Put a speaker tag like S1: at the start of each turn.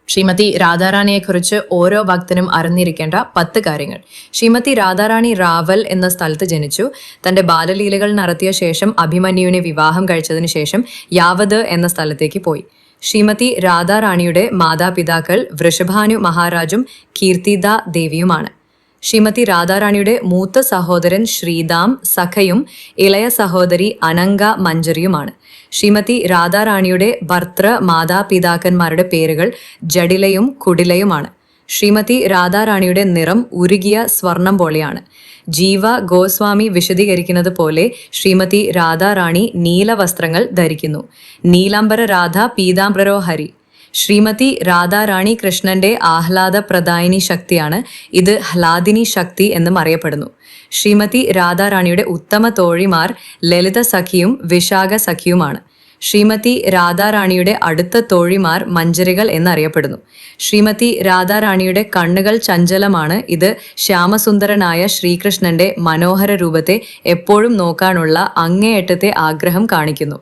S1: ശ്രീമതി രാധാറാണിയെക്കുറിച്ച് ഓരോ ഭക്തനും അറിഞ്ഞിരിക്കേണ്ട 10 കാര്യങ്ങൾ. ശ്രീമതി രാധാറാണി റാവൽ എന്ന സ്ഥലത്ത് ജനിച്ചു. തന്റെ ബാലലീലകൾ നടത്തിയ ശേഷം അഭിമന്യുവിനെ വിവാഹം കഴിച്ചതിന് ശേഷം യാവത് എന്ന സ്ഥലത്തേക്ക് പോയി. ശ്രീമതി രാധാറാണിയുടെ മാതാപിതാക്കൾ വൃഷഭാനു മഹാരാജും കീർത്തിദ ദേവിയുമാണ്. ശ്രീമതി രാധാറാണിയുടെ മൂത്ത സഹോദരൻ ശ്രീദാം സഖയും ഇളയ സഹോദരി അനങ്ക മഞ്ജരിയുമാണ്. ശ്രീമതി രാധാറാണിയുടെ ഭർത്തൃ മാതാപിതാക്കന്മാരുടെ പേരുകൾ ജഡിലയും കുടിലയുമാണ്. ശ്രീമതി രാധാറാണിയുടെ നിറം ഉരുകിയ സ്വർണം പോലെയാണ്. ജീവ ഗോസ്വാമി വിശദീകരിക്കുന്നത് പോലെ ശ്രീമതി രാധാറാണി നീല വസ്ത്രങ്ങൾ ധരിക്കുന്നു. നീലാംബര രാധ പീതാംബരോ ഹരി. ശ്രീമതി രാധാറാണി കൃഷ്ണന്റെ ആഹ്ലാദപ്രദായിനി ശക്തിയാണ്. ഇത് ഹ്ലാദിനി ശക്തി എന്നും അറിയപ്പെടുന്നു. ശ്രീമതി രാധാറാണിയുടെ ഉത്തമ തോഴിമാർ ലളിത സഖിയും വിശാഖ സഖിയുമാണ്. ശ്രീമതി രാധാറാണിയുടെ അടുത്ത തോഴിമാർ മഞ്ജരികൾ എന്നറിയപ്പെടുന്നു. ശ്രീമതി രാധാറാണിയുടെ കണ്ണുകൾ ചഞ്ചലമാണ്. ഇത് ശ്യാമസുന്ദരനായ ശ്രീകൃഷ്ണന്റെ മനോഹര രൂപത്തെ എപ്പോഴും നോക്കാനുള്ള അങ്ങേയറ്റത്തെ ആഗ്രഹം കാണിക്കുന്നു.